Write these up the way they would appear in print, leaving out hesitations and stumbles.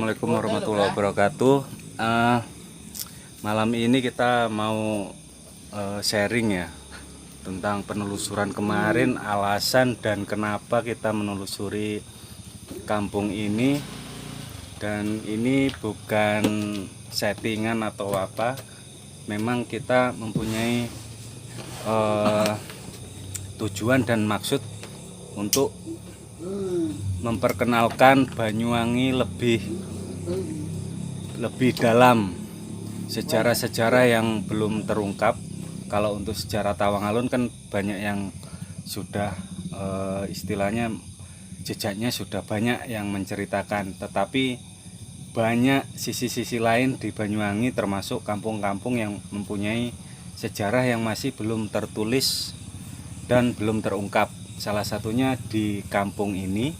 Assalamualaikum warahmatullahi wabarakatuh. Malam ini kita mau sharing ya tentang penelusuran kemarin, alasan dan kenapa kita menelusuri kampung ini. Dan ini bukan settingan atau apa, memang kita mempunyai tujuan dan maksud untuk memperkenalkan Banyuwangi lebih dalam, sejarah-sejarah yang belum terungkap. Kalau untuk sejarah Tawangalun kan banyak yang sudah istilahnya jejaknya sudah banyak yang menceritakan, tetapi banyak sisi-sisi lain di Banyuwangi, termasuk kampung-kampung yang mempunyai sejarah yang masih belum tertulis dan belum terungkap. Salah satunya di kampung ini,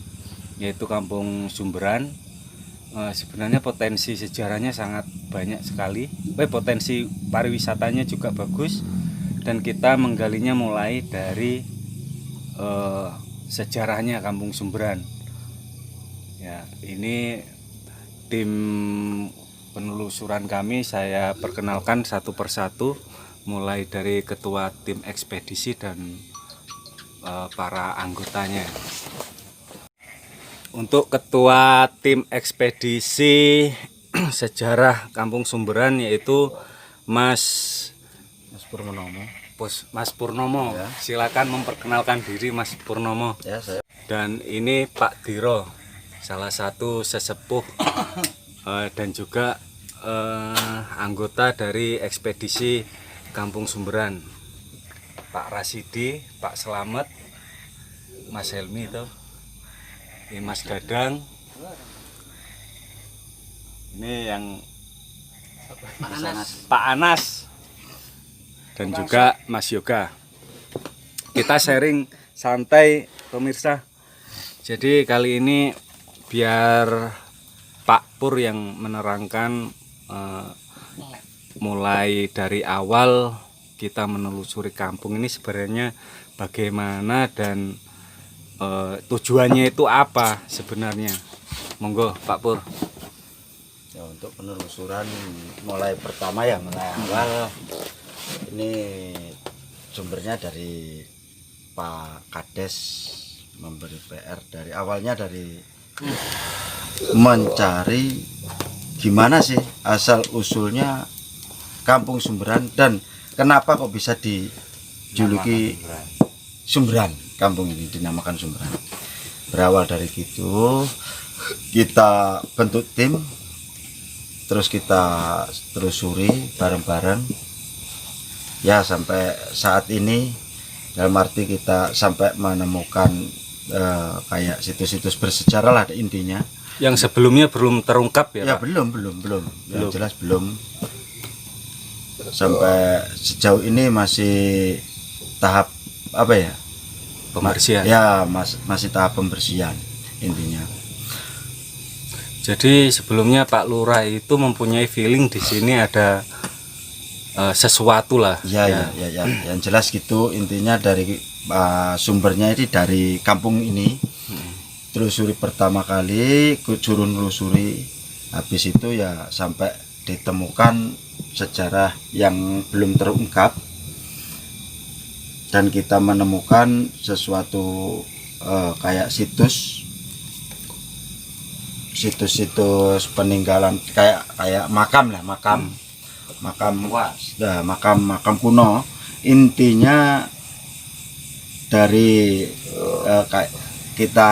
yaitu Kampung Sumberan. Sebenarnya potensi sejarahnya sangat banyak sekali, potensi pariwisatanya juga bagus, dan kita menggalinya mulai dari sejarahnya Kampung Sumberan. Ya, ini tim penelusuran kami, saya perkenalkan satu persatu, mulai dari ketua tim ekspedisi dan para anggotanya. Untuk ketua tim ekspedisi sejarah Kampung Sumberan yaitu Mas Purnomo. Ya. Silakan memperkenalkan diri Mas Purnomo. Ya, saya. Dan ini Pak Diro, salah satu sesepuh dan juga anggota dari ekspedisi Kampung Sumberan. Pak Rasidi, Pak Selamet, Mas Helmi itu, ini Mas Dadang, ini yang Pak Anas, dan juga Mas Yoga. Kita sharing santai pemirsa. Jadi kali ini biar Pak Pur yang menerangkan mulai dari awal kita menelusuri kampung ini sebenarnya bagaimana dan tujuannya itu apa sebenarnya. Monggo Pak Pur. Ya, untuk penelusuran mulai pertama ya, mulai awal ini sumbernya dari Pak Kades memberi PR dari awalnya, dari mencari gimana sih asal usulnya Kampung Sumberan dan kenapa kok bisa dijuluki Sumberan, kampung ini dinamakan Sumberan. Berawal dari gitu, kita bentuk tim, terus kita telusuri bareng-bareng. Ya, sampai saat ini, dalam arti kita sampai menemukan kayak situs-situs bersejarah lah intinya. Yang sebelumnya belum terungkap ya, ya Pak? Belum. Yang jelas belum. Sampai sejauh ini masih tahap apa ya, pembersihan. Ya, masih tahap pembersihan intinya. Jadi sebelumnya Pak Lurah itu mempunyai feeling di sini ada sesuatu lah. Ya. Yang jelas gitu intinya. Dari sumbernya ini dari kampung ini. Telusuri pertama kali, suruh nelusuri, habis itu ya sampai ditemukan sejarah yang belum terungkap, dan kita menemukan sesuatu kayak situs peninggalan, kayak makam lah, makam kuno. Intinya dari kayak kita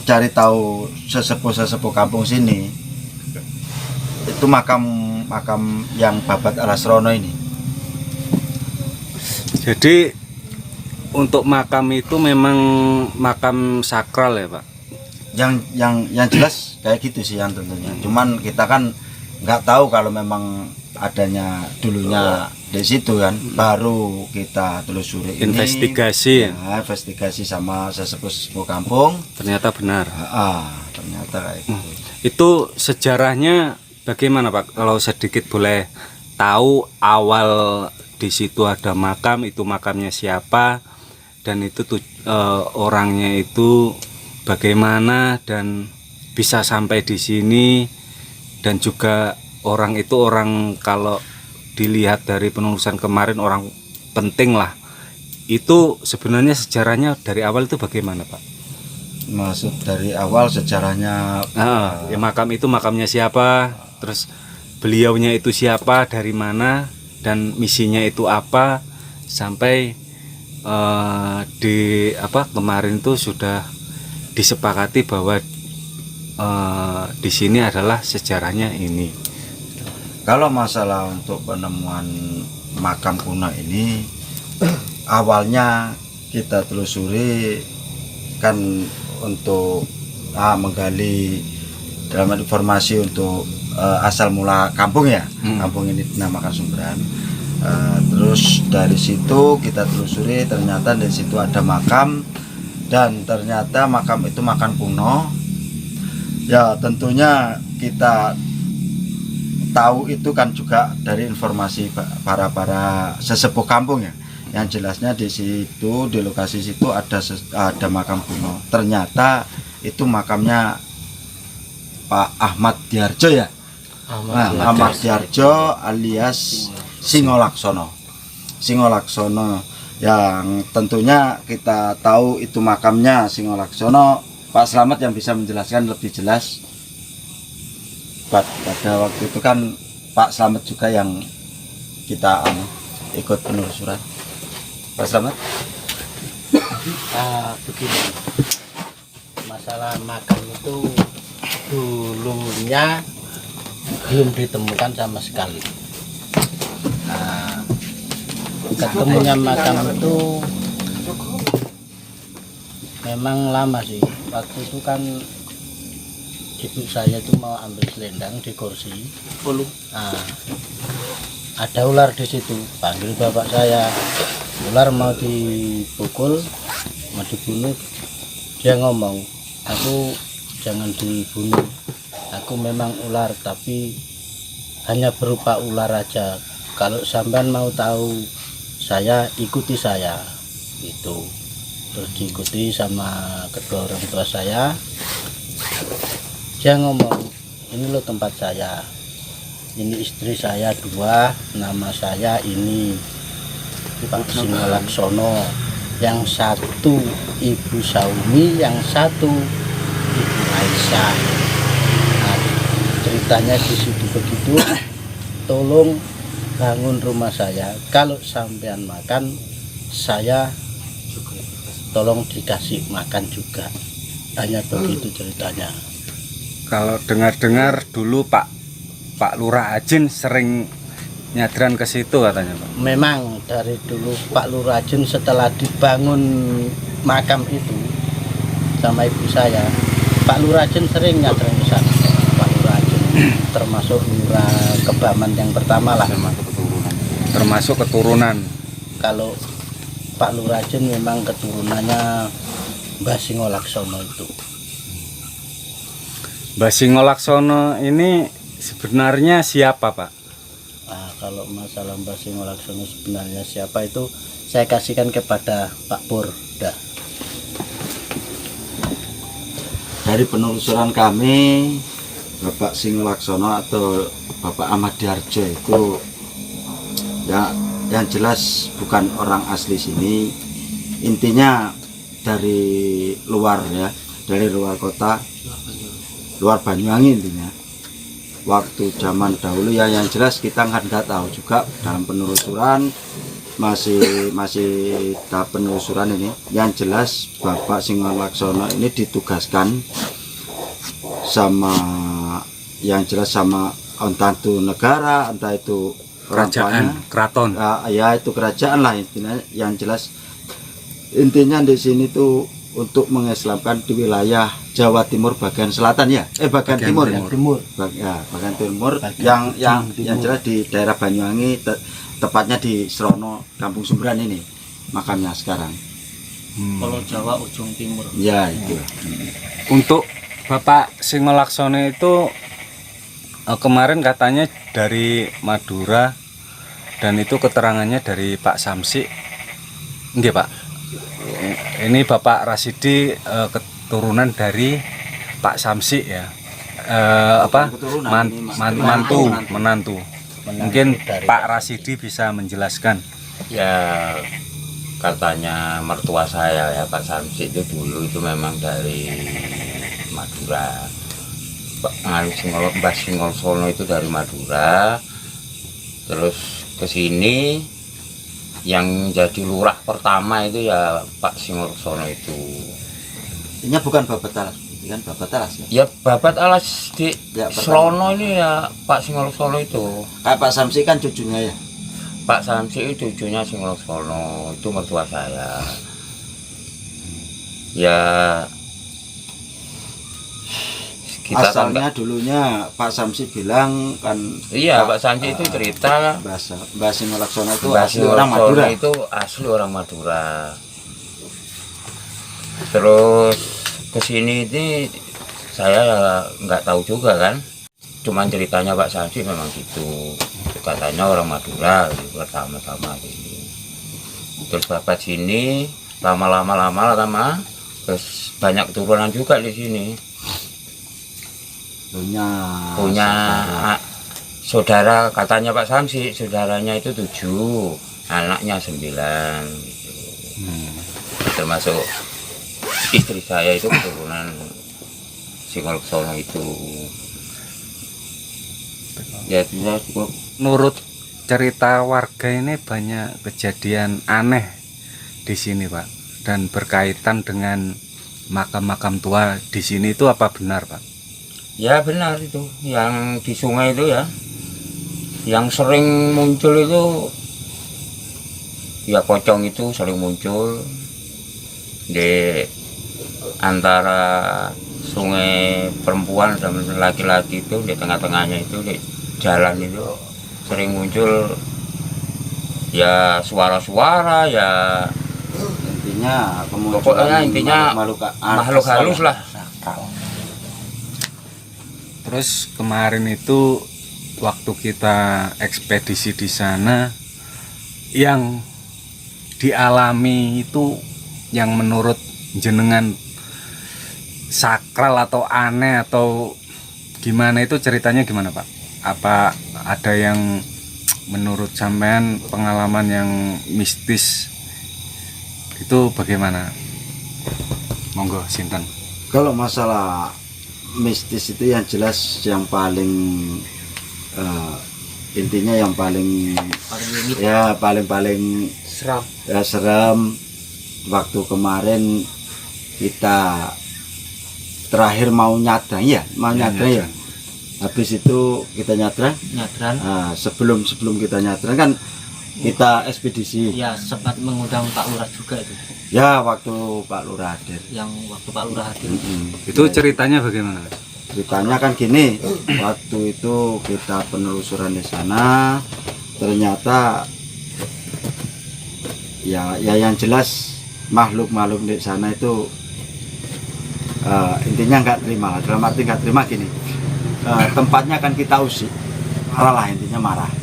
cari tahu sesepuh kampung sini, itu makam yang Babat Alasrono ini. Jadi untuk makam itu memang makam sakral ya, Pak? Yang jelas kayak gitu sih yang tentunya. Cuman kita kan nggak tahu kalau memang adanya dulunya di situ kan. Baru kita telusuri investigasi. Investigasi sama sesepuh kampung, ternyata benar. Ternyata kayak gitu. Itu sejarahnya bagaimana, Pak? Kalau sedikit boleh tahu, awal di situ ada makam, itu makamnya siapa, dan itu orangnya itu bagaimana dan bisa sampai di sini, dan juga orang itu orang kalau dilihat dari penulisan kemarin orang penting lah. Itu sebenarnya sejarahnya dari awal itu bagaimana, Pak? Maksud dari awal sejarahnya Ya makam itu makamnya siapa, terus beliaunya itu siapa, dari mana, dan misinya itu apa, sampai kemarin itu sudah disepakati bahwa di sini adalah sejarahnya ini. kalau masalah untuk penemuan makam kuno ini awalnya kita telusuri kan untuk menggali dalam informasi untuk asal mula kampung ya. Kampung ini dinamakan Sumberan. Terus dari situ kita telusuri, ternyata di situ ada makam, dan ternyata makam itu makam kuno. Ya tentunya kita tahu itu kan juga dari informasi para sesepuh kampung ya. Yang jelasnya di situ, di lokasi situ ada makam kuno. Ternyata itu makamnya Pak Ahmad Diarjo ya. Ahmad Diarjo alias Singolaksono. Singolaksono yang tentunya kita tahu itu makamnya Singolaksono. Pak Slamet yang bisa menjelaskan lebih jelas. Pada waktu itu kan Pak Slamet juga yang kita ikut penelusuran. Pak Slamet? Begini, masalah makam itu dulunya belum ditemukan sama sekali. Ketemunya makam itu memang lama sih. Waktu itu kan ibu saya itu mau ambil selendang di kursi. Ada ular di situ. Panggil bapak saya. Ular mau dipukul, mau dibunuh. Dia ngomong, aku jangan dibunuh. Aku memang ular, tapi hanya berupa ular aja. Kalau sampean mau tahu saya, ikuti saya. Gitu. Terus diikuti sama kedua orang tua saya. Dia ngomong, ini loh tempat saya, ini istri saya 2, nama saya ini Pak Singolaksono, yang satu Ibu Saumi, yang satu Ibu Aisyah. Nah, ceritanya di situ begitu. Tolong bangun rumah saya, kalau sampean makan saya tolong dikasih makan juga. Hanya begitu ceritanya. Kalau dengar-dengar dulu Pak Lurah Ajin sering nyadran ke situ katanya, Pak. Memang dari dulu Pak Lurah Ajin setelah dibangun makam itu sama ibu saya, Pak Lurah Ajin sering nyadran ke sana. Pak Lurah Ajin termasuk lurah Kebaman yang pertama lah. Termasuk keturunan. Kalau Pak Lurah Ajin memang keturunannya Mbah Singolaksono itu. Mbah Singolaksono ini sebenarnya siapa, Pak? Nah, kalau masalah Mbah Singolaksono sebenarnya siapa itu saya kasihkan kepada Pak Pur. Dah. Dari penelusuran kami, Bapak Singolaksono atau Bapak Ahmad Diarjo itu ya yang jelas bukan orang asli sini. Intinya dari luar ya, dari luar kota, luar Banyuwangi intinya. Waktu zaman dahulu ya yang jelas kita nggak tahu juga dalam penelusuran masih tahap penelusuran ini. Yang jelas Bapak Singolaksono ini ditugaskan sama yang jelas sama entah itu negara, entah itu Kerajaan, keraton. Ya itu kerajaan lah intinya. Yang jelas intinya di sini tuh untuk mengislamkan di wilayah Jawa Timur bagian selatan ya, bagian timur. Bagian timur yang jelas di daerah Banyuwangi, tepatnya di Srono, Kampung Sumberan ini makamnya sekarang. Kalau Jawa ujung timur. Ya itu. Untuk Bapak Singolaksono itu kemarin katanya dari Madura, dan itu keterangannya dari Pak Samsi. Nggih, Pak. Ini Bapak Rasidi keturunan dari Pak Samsi ya. keturunan, ini Menantu. Mungkin dari Pak Rasidi bisa menjelaskan. Ya katanya mertua saya ya Pak Samsi itu dulu itu memang dari Madura. Mbah Singolsono itu dari Madura. Terus ke sini yang jadi lurah pertama itu ya Pak Singolsono itu. Ini bukan Babat Alas, kan Babat Alas ya. Ya Babat Alas di Ya, Slono ini ya Pak Singolsono itu. Kayak Pak Samsi kan cucunya ya. Pak Samsi itu cucunya Singolsono, itu mertua saya. Ya kita kan Asalnya dulunya Pak Samsi bilang kan iya Pak Samsi itu cerita Mbah Singolaksono itu Mbah asli orang Singolsono Madura. itu asli orang Madura. Terus kesini ini saya ya nggak tahu juga kan, cuman ceritanya Pak Samsi memang gitu, katanya orang Madura gitu, pertama-tama ini. Terus bapak sini lama terus banyak keturunan juga di sini. Punya saudara katanya Pak Samsi, saudaranya itu 7, anaknya 9 gitu. Termasuk istri saya itu keturunan Singolaksono itu. Ya cukup. Menurut cerita warga ini banyak kejadian aneh di sini, Pak, dan berkaitan dengan makam-makam tua di sini. Itu apa benar, Pak? Ya benar itu, yang di sungai itu ya, yang sering muncul itu, ya pocong itu sering muncul di antara sungai perempuan dan laki-laki itu, di tengah-tengahnya itu, di jalan itu sering muncul ya suara-suara ya. Intinya Pokoknya intinya makhluk halus lah. Terus kemarin itu waktu kita ekspedisi di sana, yang dialami itu yang menurut jenengan sakral atau aneh atau gimana, itu ceritanya gimana, Pak? Apa ada yang menurut sampean pengalaman yang mistis itu bagaimana? Monggo sinten. Kalau masalah mistis itu yang jelas yang paling intinya yang paling ya paling seram. ya seram waktu kemarin kita terakhir mau nyadrang ya, ya. Habis itu kita nyadrang. Nah, sebelum kita nyadrang kan kita ekspedisi. Ya sempat mengundang Pak Lurah juga itu. Ya waktu Pak Lurah hadir. Waktu Pak Lurah hadir. Itu ceritanya bagaimana? Ceritanya kan gini, waktu itu kita penelusuran di sana, ternyata ya yang jelas makhluk di sana itu intinya nggak terima, dalam arti nggak terima gini, tempatnya kan kita usik, marah, intinya marah.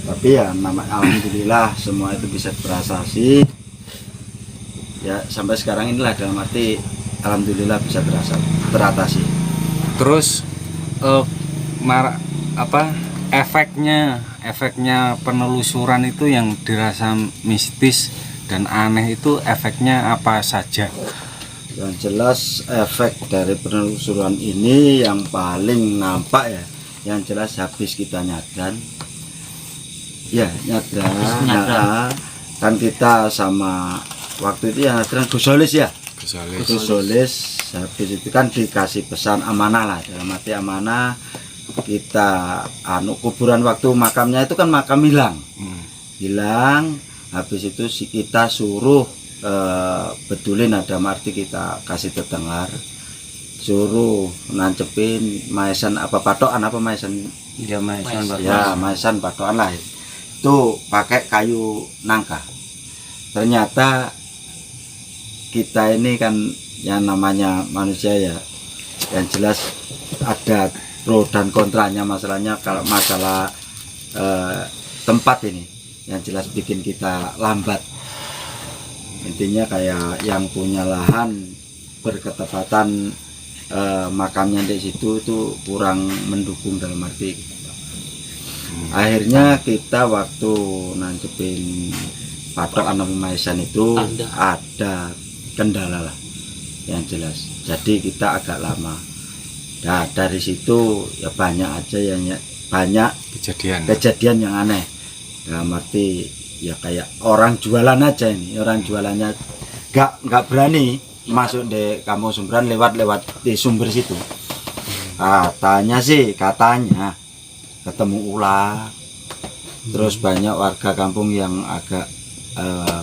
Tapi ya alhamdulillah semua itu bisa berasasi. Ya sampai sekarang inilah, dalam arti alhamdulillah bisa teratasi. Terus efeknya penelusuran itu yang dirasa mistis dan aneh itu efeknya apa saja? Yang jelas efek dari penelusuran ini yang paling nampak ya, yang jelas habis kita nyadran, ya nyadran, kan kita sama waktu itu yang nyadran Gus Solis ya. Gus Solis habis itu kan dikasih pesan amanah lah, dalam arti amanah kita kuburan waktu makamnya itu kan makam hilang, habis itu kita suruh betulin, ada arti kita kasih terdengar, suruh nancepin maesan apa patokan apa maesan Ya maesan ya maesan patokan lah itu pakai kayu nangka. Ternyata kita ini kan yang namanya manusia ya, yang jelas ada pro dan kontranya. Masalahnya kalau masalah tempat ini yang jelas bikin kita lambat. Intinya kayak yang punya lahan berketepatan makamnya di situ itu kurang mendukung dalam arti. Akhirnya kita waktu nancepin patok anak Maisan itu ada kendala lah yang jelas. Jadi kita agak lama. Nah dari situ ya banyak aja yang banyak kejadian yang aneh. Dalam arti ya kayak orang jualan aja ini, orang jualannya nggak berani masuk di kampung Sumberan lewat di sumber situ. Katanya ketemu ular. Terus banyak warga kampung yang agak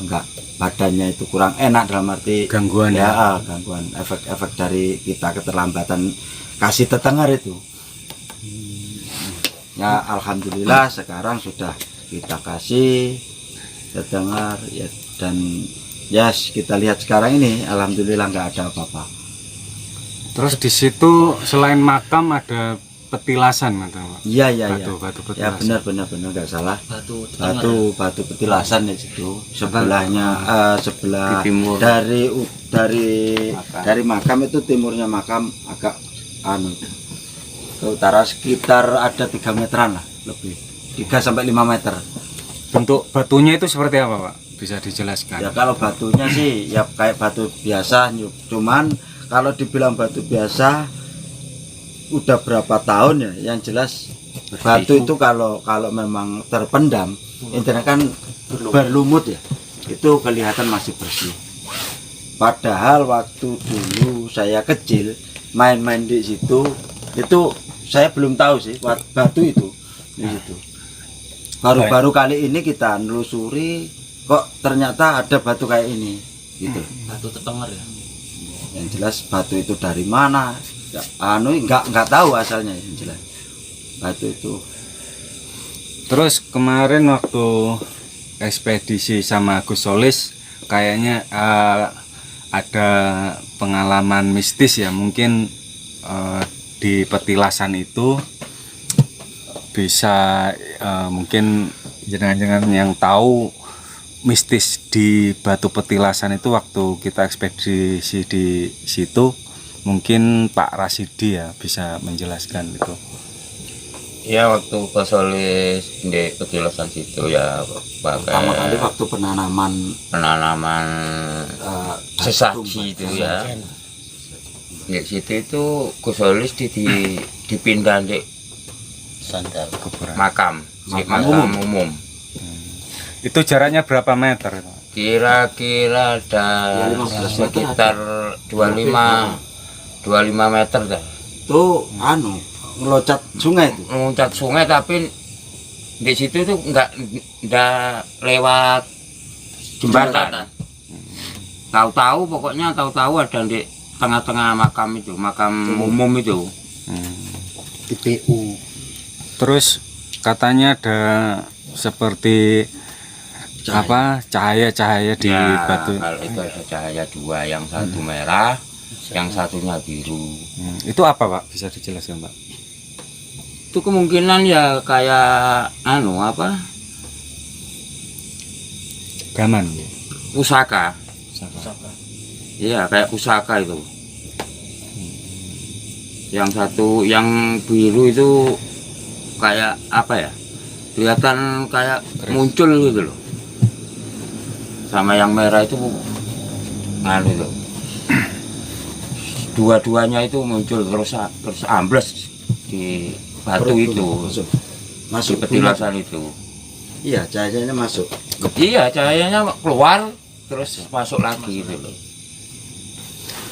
nggak badannya itu kurang enak dalam arti gangguan gangguan efek dari kita keterlambatan kasih tetengar itu. Ya alhamdulillah sekarang sudah kita kasih tetengar ya, dan ya kita lihat sekarang ini alhamdulillah nggak ada apa-apa. Terus di situ selain makam ada petilasan kata Pak. Iya. Batu Ya petilasan. benar nggak salah. Batu Batu petilasan di situ. Sebelahnya sebelah Di timur. dari makam itu timurnya makam agak ke utara sekitar ada 3 meteran lah lebih. 3 sampai 5 meter. Bentuk batunya itu seperti apa Pak? Bisa dijelaskan? Ya kalau batunya sih ya kayak batu biasa, cuman kalau dibilang batu biasa udah berapa tahun ya, yang jelas batu itu kalau memang terpendam intinya kan berlumut ya, itu kelihatan masih bersih. Padahal waktu dulu saya kecil main-main di situ itu saya belum tahu sih batu itu di situ. Baru-baru kali ini kita nelusuri kok ternyata ada batu kayak ini gitu. Batu tetengar ya. Yang jelas batu itu dari mana ya, nggak tahu asalnya yang jelas batu itu. Terus kemarin waktu ekspedisi sama Gus Solis kayaknya ada pengalaman mistis ya, mungkin di petilasan itu bisa mungkin jangan-jangan yang tahu mistis di batu petilasan itu waktu kita ekspedisi di situ, mungkin Pak Rasidi ya bisa menjelaskan itu. Ya waktu Pak Solis di petilasan situ ya Pertama kali pakai waktu penanaman sesaji itu ya. Di situ itu Gus Solis dipindah di Sandal. makam umum. Itu jaraknya berapa meter? Kira-kira ada Ya, 15 sekitar 25 meter dah. itu ngeloncat sungai itu. Loncat sungai tapi di situ tuh nggak lewat jembatan. Tahu-tahu ada di tengah-tengah makam itu, makam umum itu. TPU. Terus katanya ada seperti cahaya di Ya, batu. kalau itu ada cahaya dua, yang satu merah, yang satunya biru. Itu apa Pak? Bisa dijelaskan Pak? Itu kemungkinan ya kayak Gaman. pusaka. Iya, kayak pusaka itu. Yang satu, yang biru itu kayak apa ya? Kelihatan kayak muncul gitu loh. Sama yang merah itu itu. Dua-duanya itu muncul terus ambles di batu itu, masuk di petilasan itu. Iya, cahayanya masuk. Iya, cahayanya keluar terus masuk lagi gitu loh.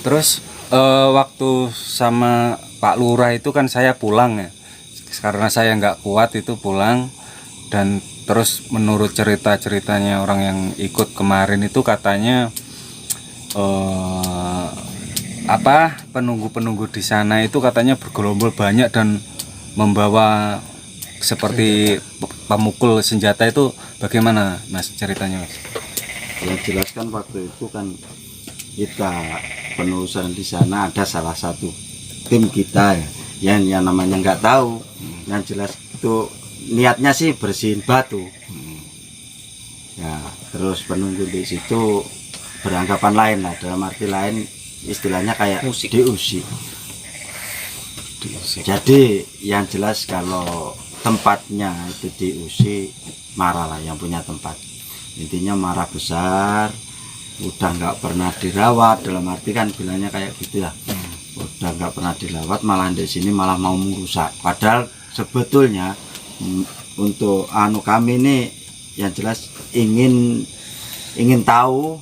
Terus waktu sama Pak Lurah itu kan saya pulang ya, karena saya nggak kuat itu pulang, dan terus menurut ceritanya orang yang ikut kemarin itu katanya penunggu di sana itu katanya bergerombol banyak dan membawa seperti pemukul senjata. Itu bagaimana Mas ceritanya Mas? Yang jelaskan waktu itu kan kita penelusuran di sana ada salah satu tim kita ya, yang namanya nggak tahu, yang jelas itu niatnya sih bersihin batu. Ya terus penunggu di situ beranggapan lain lah, dalam arti lain istilahnya kayak Musik. diusik. Jadi yang jelas kalau tempatnya itu diusik, marah lah yang punya tempat. Intinya marah besar, udah nggak pernah dirawat, dalam arti kan bilangnya kayak gitu ya. Udah nggak pernah dirawat, malah di sini malah mau merusak. Padahal sebetulnya untuk kami ini yang jelas ingin tahu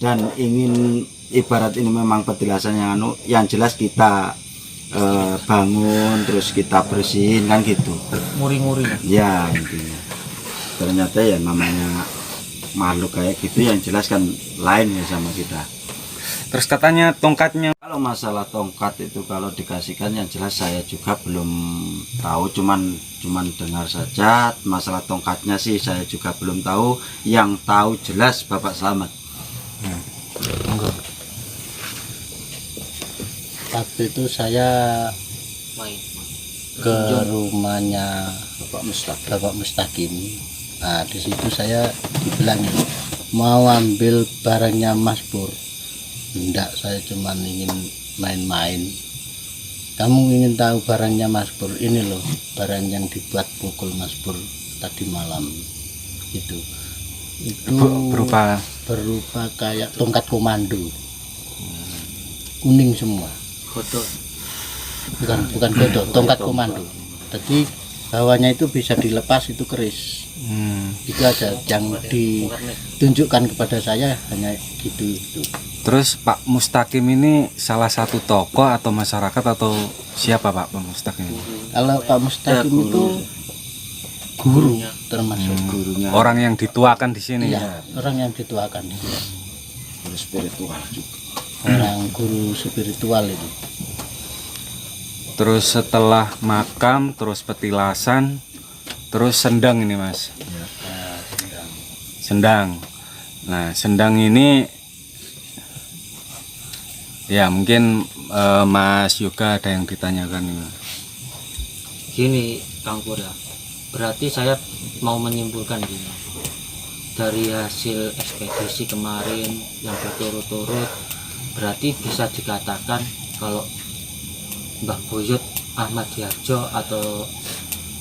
dan ingin ibarat ini memang petilasan yang jelas kita bangun terus kita bersihin kan gitu. Muri-muri. Ya intinya ternyata ya namanya makhluk kayak gitu yang jelas kan lain ya sama kita. Terus katanya tongkatnya. Kalau masalah tongkat itu kalau dikasihkan yang jelas saya juga belum tahu, cuman dengar saja. Masalah tongkatnya sih saya juga belum tahu. Yang tahu jelas Bapak Slamet. Waktu itu saya Main. ke rumahnya Bapak Mustaqim. Bapak Mustaqim. Nah di situ saya dibilangin mau ambil barangnya Mas Pur. Enggak, saya cuma ingin main-main. Kamu ingin tahu barangnya Mas Pur? Ini loh barang yang dibuat pukul Mas Pur tadi malam. Itu Berupa kayak tongkat komando. Kuning semua. Foto. Bukan godok, tongkat komando. Jadi bawahnya itu bisa dilepas, itu keris. Itu aja yang ditunjukkan kepada saya, hanya gitu itu. Terus Pak Mustaqim ini salah satu tokoh atau masyarakat atau siapa Pak Mustaqim ini? Kalau Pak Mustaqim itu guru, termasuk Gurunya Orang yang dituakan di sini. iya, orang yang dituakan di sini. guru spiritual juga. Orang guru spiritual itu. Terus setelah makam, terus petilasan, terus sendang ini Mas. Sendang. Nah, sendang ini ya mungkin Mas Yoga ada yang ditanyakan ini. Gini Kang Pur ya. Berarti saya mau menyimpulkan gini. Dari hasil ekspedisi kemarin yang berturut-turut, berarti bisa dikatakan kalau Mbah Buyut Ahmad Diarjo atau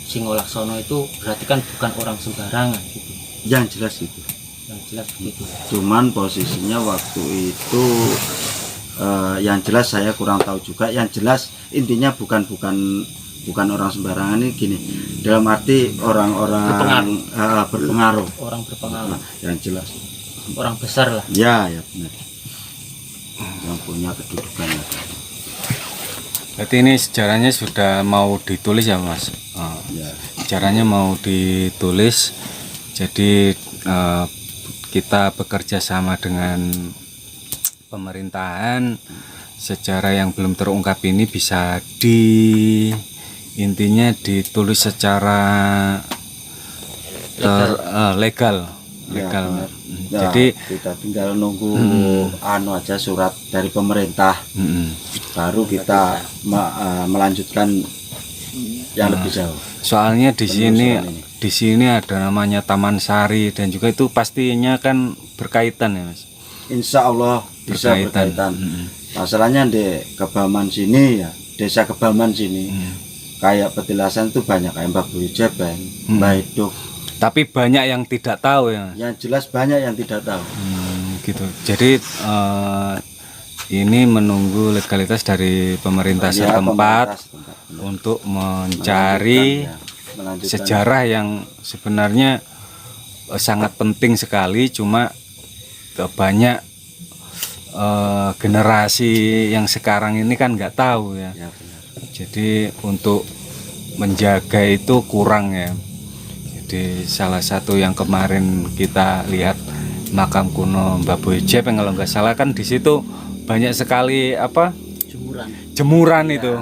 Singolaksono itu berarti kan bukan orang sembarangan gitu. Yang jelas itu. Yang jelas begitu. Cuman posisinya waktu itu yang jelas saya kurang tahu juga. Yang jelas intinya bukan orang sembarangan ini gini. Dalam arti orang-orang berpengaruh. Orang berpengaruh, Yang jelas. orang besar lah. Ya benar. Yang punya kedudukan. Berarti ini sejarahnya sudah mau ditulis ya Mas? Ya. Sejarahnya mau ditulis. Jadi kita bekerja sama dengan pemerintahan. Sejarah yang belum terungkap ini bisa intinya ditulis secara legal. Benar. Ya, Jadi kita tinggal nunggu aja surat dari pemerintah, baru kita melanjutkan yang lebih jauh. soalnya Penelusuran ini. di sini ada namanya Taman Sari dan juga itu pastinya kan berkaitan ya Mas. Insya Allah bisa berkaitan. Masalahnya di Kebaman sini ya, desa Kebaman sini kayak petilasan itu banyak kayak Mbah Buyut Jebeng, Mbah Eduk. Tapi banyak yang tidak tahu ya Mas. Yang jelas banyak yang tidak tahu. Gitu. Jadi ini menunggu legalitas dari pemerintah Ya, setempat pemerintah setempat. untuk mencari Melanjutkan. sejarah yang sebenarnya sangat penting sekali, cuma banyak generasi yang sekarang ini kan nggak tahu ya. Ya, benar. Jadi untuk menjaga itu kurang ya. Jadi salah satu yang kemarin kita lihat makam kuno Mbah Buyut Jebeng kalau nggak salah kan di situ banyak sekali jemuran itu.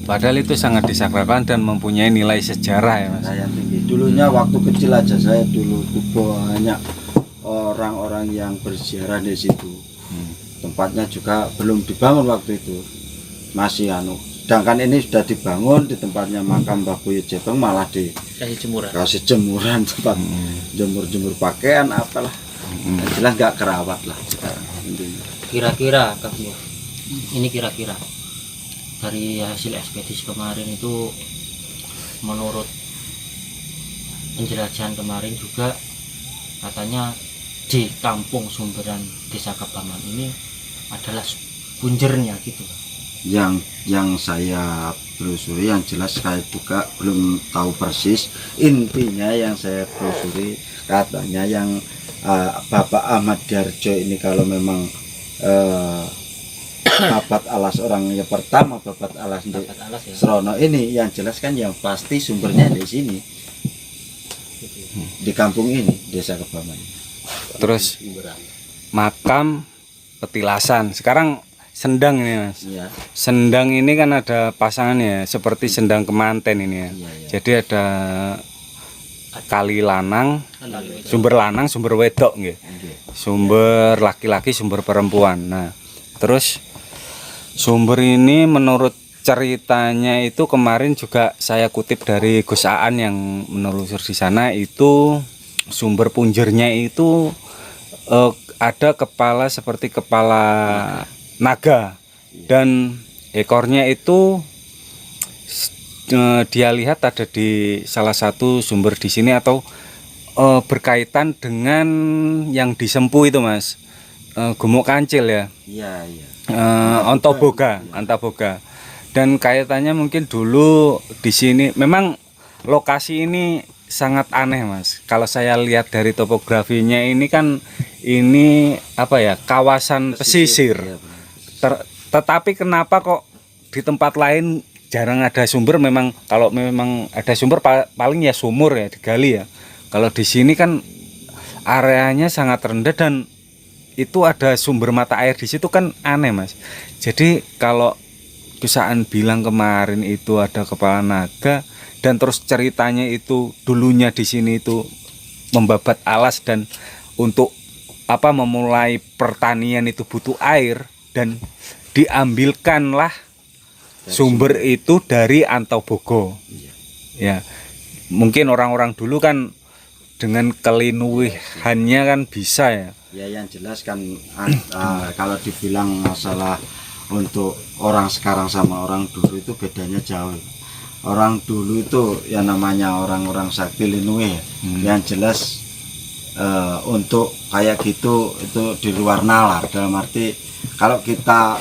Padahal itu sangat disakralkan dan mempunyai nilai sejarah ya Mas. Saya tinggi. Dulunya waktu kecil aja saya dulu banyak orang-orang yang berziarah di situ. Tempatnya juga belum dibangun waktu itu. Masih sedangkan ini sudah dibangun di tempatnya makam Mbah Buyut Jebeng malah kasih jemuran tempat jemur-jemur pakaian apalah. Yang jelas nggak kerawat lah sekarang. Intinya. kira-kira Kang Pur, ini kira-kira dari hasil ekspedisi kemarin itu, menurut penjelajahan kemarin juga katanya di kampung Sumberan Desa Kebaman ini adalah punjernya gitu. Yang saya telusuri, yang jelas saya juga belum tahu persis. Intinya yang saya telusuri katanya yang Bapak Ahmad Darjo ini kalau memang babat alas orangnya pertama, babat alas Babat alas ya. Serono ini, yang jelas kan yang pasti sumbernya di sini, di kampung ini, Desa Kebaman. Terus makam petilasan. Sekarang sendang ini Mas. Iya. Sendang ini kan ada pasangannya seperti sendang kemanten ini ya. Iya, iya. Jadi ada kali lanang, sumber lanang, sumber wedok nggih. Sumber laki-laki, sumber perempuan. Nah, terus sumber ini menurut ceritanya itu kemarin juga saya kutip dari Gus Aan yang menelusur di sana, itu sumber punjernya itu ada kepala seperti kepala naga dan ekornya itu dia lihat ada di salah satu sumber di sini, atau berkaitan dengan yang disempu itu Mas, gumuk kancil ya. Iya, iya. Antaboga. Dan kaitannya mungkin dulu di sini memang lokasi ini sangat aneh Mas. Kalau saya lihat dari topografinya ini kan ini apa ya, kawasan pesisir. Iya, Tetapi kenapa kok di tempat lain jarang ada sumber? Memang kalau memang ada sumber paling ya sumur ya, digali ya. Kalau di sini kan areanya sangat rendah dan itu ada sumber mata air di situ kan aneh Mas. Jadi kalau Kusaan bilang kemarin itu ada kepala naga dan terus ceritanya itu dulunya di sini itu membabat alas dan untuk apa memulai pertanian itu butuh air dan diambilkanlah sumber itu dari Antaboga. Ya. Mungkin orang-orang dulu kan dengan kelinuwihannya kan bisa ya. Ya, yang jelas kan kalau dibilang masalah untuk orang sekarang sama orang dulu itu bedanya jauh. Orang dulu itu ya namanya orang-orang sakti linuwe ya. Yang jelas untuk kayak gitu itu di luar nalar, dalam arti kalau kita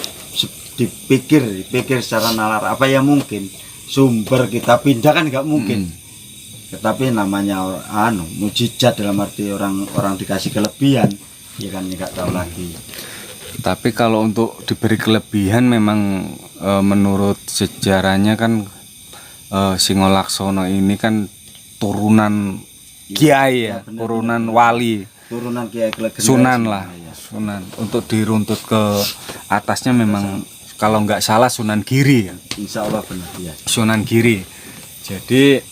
dipikir secara nalar apa ya mungkin sumber kita pindah kan nggak mungkin. Tetapi namanya mujizat, dalam arti orang dikasih kelebihan ya kan nggak tahu lagi. Tapi kalau untuk diberi kelebihan memang menurut sejarahnya kan Singolaksono ini kan turunan kiai ya, benar, turunan wali, turunan kiai generasi. Sunan lah, Ya. Sunan. Untuk diruntut ke atasnya memang kalau nggak salah Sunan Giri ya. Insya Allah benar ya. Sunan Giri. Jadi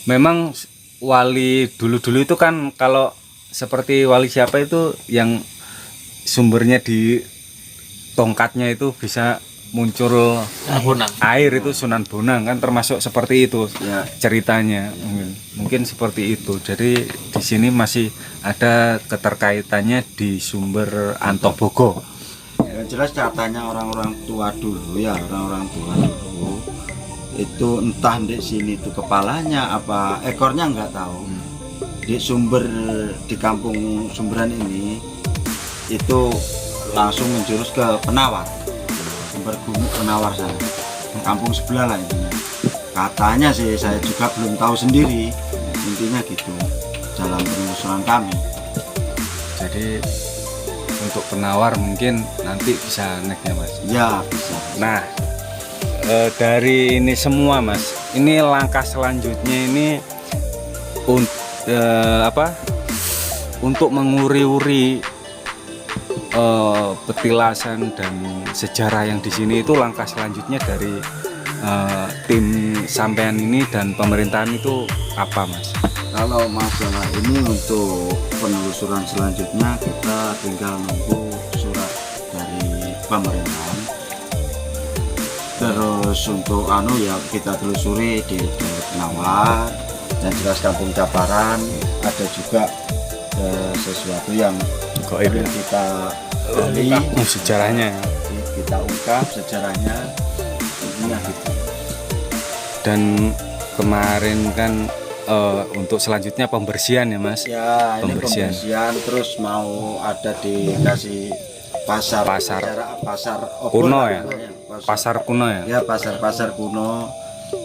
memang wali dulu-dulu itu kan kalau seperti wali siapa itu yang sumbernya di tongkatnya itu bisa muncul air, itu Sunan Bonang kan termasuk seperti itu Ya. ceritanya. Mungkin seperti itu. Jadi di sini masih ada keterkaitannya di sumber Antaboga. Yang jelas katanya orang-orang tua dulu ya, orang-orang tua dulu itu entah di sini itu kepalanya apa ekornya nggak tahu. Di sumber di kampung Sumberan ini itu langsung menjurus ke Penawar, sumber gumuk Penawar sana, kampung sebelah lah intinya. Katanya sih, saya juga belum tahu sendiri, intinya gitu dalam penelusuran kami. Jadi untuk Penawar mungkin nanti bisa naik ya Mas. Ya bisa. Nah, dari ini semua Mas, ini langkah selanjutnya ini untuk menguri-uri petilasan dan sejarah yang di sini, itu langkah selanjutnya dari tim sampean ini dan pemerintahan itu apa Mas? Kalau masalah ini untuk penelusuran selanjutnya kita tinggal nunggu surat dari pemerintahan. Terus untuk ya kita telusuri di Penawar dan jelas kampung Caparan ada juga sesuatu yang Goib ya? kita gali, Sejarahnya ya. kita ungkap sejarahnya intinya gitu. Dan kemarin kan untuk selanjutnya pembersihan ya Mas. Ya ini Pembersihan. pembersihan, terus mau ada dikasih pasar pasar obor Kuno ya? namanya. Pasar kuno ya. Ya pasar kuno.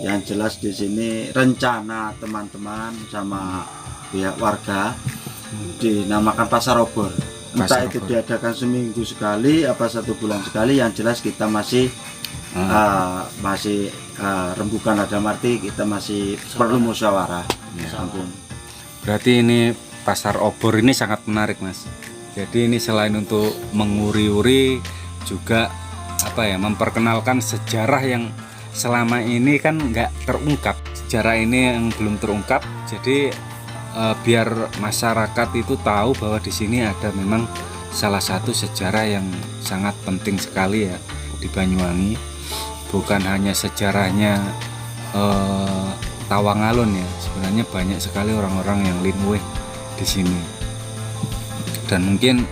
Yang jelas di sini rencana teman-teman sama pihak warga dinamakan pasar obor. Entah Pasar itu obor. diadakan seminggu sekali apa 1 bulan sekali, yang jelas kita masih rembukan, dalam arti kita masih perlu musyawarah. Ampun. Berarti ini pasar obor ini sangat menarik Mas. Jadi ini selain untuk menguri-uri juga apa ya, memperkenalkan sejarah yang selama ini kan nggak terungkap. Sejarah ini yang belum terungkap. Jadi biar masyarakat itu tahu bahwa di sini ada memang salah satu sejarah yang sangat penting sekali ya di Banyuwangi. Bukan hanya sejarahnya Tawangalun ya, sebenarnya banyak sekali orang-orang yang linweh di sini. Dan mungkin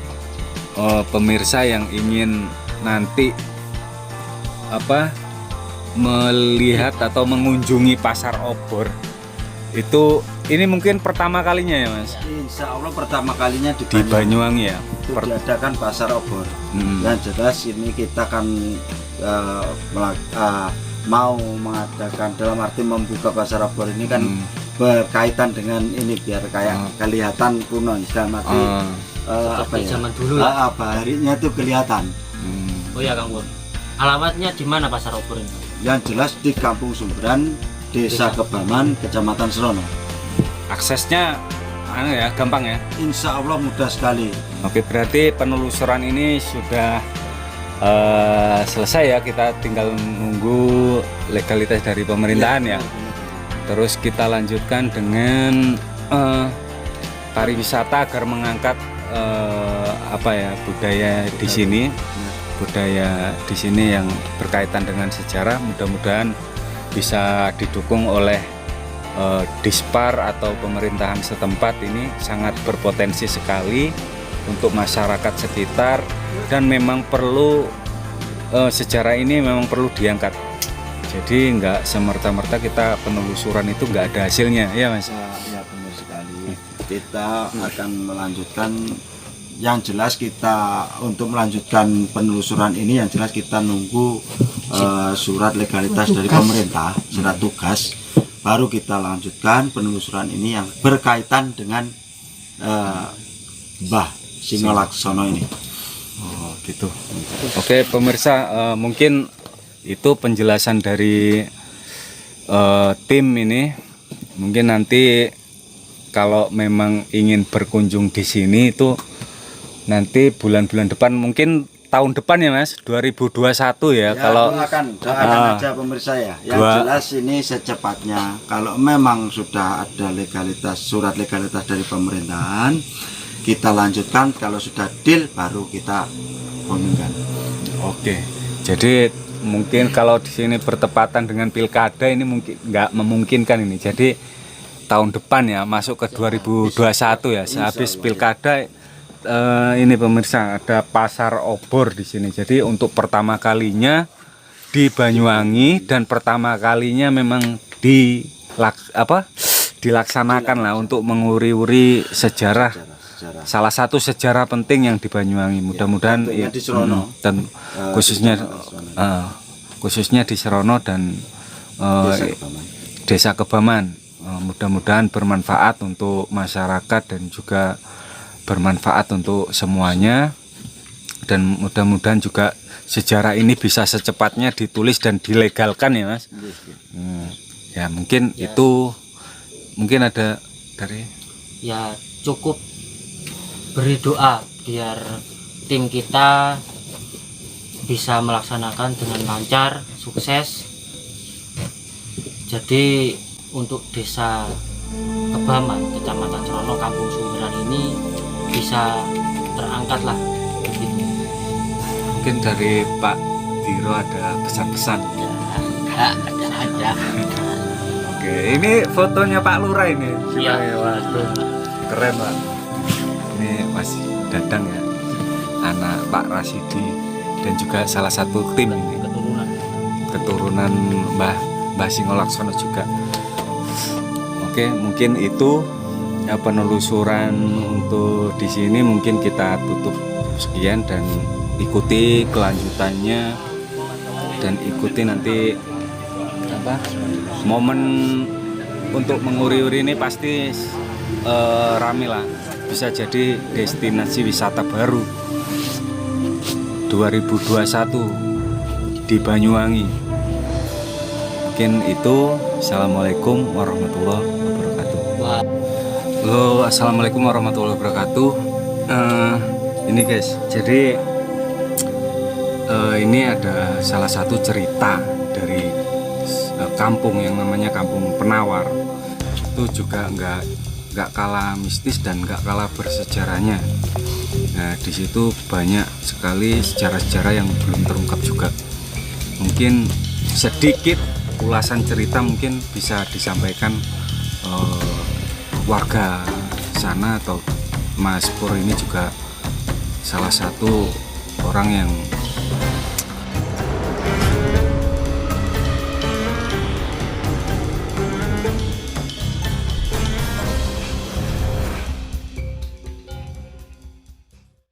pemirsa yang ingin nanti melihat atau mengunjungi pasar obor itu, ini mungkin pertama kalinya ya Mas Insya Allah pertama kalinya di di Banyuwangi ya. itu diadakan pasar obor. Yang jelas ini kita kan mau mengadakan, dalam arti membuka pasar obor ini kan berkaitan dengan ini biar kayak kelihatan kuno, dalam arti Seperti zaman dulu ya. baharinya tuh kelihatan. Oh ya Kang Pur, alamatnya di mana pasar obor ini? Yang jelas di Kampung Sumberan, Desa Kebaman, Kecamatan Serono. Aksesnya ya gampang ya. Insya Allah mudah sekali. Oke, berarti penelusuran ini sudah selesai ya, kita tinggal nunggu legalitas dari pemerintahan ya. Terus kita lanjutkan dengan pariwisata agar mengangkat budaya di sini, budaya di sini yang berkaitan dengan sejarah. Mudah-mudahan bisa didukung oleh Dispar atau pemerintahan setempat. Ini sangat berpotensi sekali untuk masyarakat sekitar, dan memang perlu sejarah ini memang perlu diangkat. Jadi nggak semerta-merta kita penelusuran itu nggak ada hasilnya ya Mas. Ya benar sekali. Kita akan melanjutkan. Yang jelas kita untuk melanjutkan penelusuran ini, yang jelas kita nunggu surat legalitas dari pemerintah, surat tugas, baru kita lanjutkan penelusuran ini yang berkaitan dengan Mbah Singolaksono ini. Oh gitu. Oke pemirsa, mungkin itu penjelasan dari tim ini. Mungkin nanti kalau memang ingin berkunjung di sini itu nanti bulan-bulan depan, mungkin tahun depan ya Mas, 2021 ya. Kalau doakan aja pemirsa ya. Yang jelas ini secepatnya, kalau memang sudah ada legalitas, surat legalitas dari pemerintahan, kita lanjutkan. Kalau sudah deal baru kita umumkan. Oke. Jadi mungkin kalau di sini bertepatan dengan pilkada ini mungkin nggak memungkinkan ini. Jadi tahun depan ya, masuk ke 2021 ya, sehabis pilkada. Ini pemirsa, ada pasar obor di sini. Jadi untuk pertama kalinya di Banyuwangi, dan pertama kalinya memang dilaksanakan lah untuk menguri-uri sejarah. Salah satu sejarah penting yang di Banyuwangi. Mudah-mudahan di Serono. Dan khususnya di Serono dan Desa Kebaman. Mudah-mudahan bermanfaat untuk masyarakat dan juga bermanfaat untuk semuanya, dan mudah-mudahan juga sejarah ini bisa secepatnya ditulis dan dilegalkan ya Mas. Ya mungkin ya. Itu mungkin ada dari ya, cukup beri doa biar tim kita bisa melaksanakan dengan lancar, sukses. Jadi untuk Desa Kebaman, Kecamatan Serono, Kampung Sumberan ini bisa terangkat lah begitu. Mungkin dari Pak Diro ada pesan-pesan. Ya, ada aja. Oke, ini fotonya Pak Lurah ini. Iya. Waduh, keren Pak. Ini Mas Dadang ya. anak Pak Rasidi dan juga salah satu tim ini, keturunan Mbah Singolaksono juga. Oke, mungkin itu ya penelusuran untuk di sini, mungkin kita tutup sekian dan ikuti kelanjutannya dan ikuti nanti momen untuk menguri-uri ini pasti rame lah, bisa jadi destinasi wisata baru 2021 di Banyuwangi. Mungkin itu. Assalamualaikum warahmatullahi wabarakatuh. Halo, assalamualaikum warahmatullahi wabarakatuh. Ini guys, jadi ini ada salah satu cerita dari kampung yang namanya Kampung Penawar. Itu juga nggak kalah mistis dan nggak kalah bersejarahnya. Nah, di situ banyak sekali sejarah-sejarah yang belum terungkap juga. Mungkin sedikit ulasan cerita mungkin bisa disampaikan warga sana, atau Mas Pur ini juga salah satu orang yang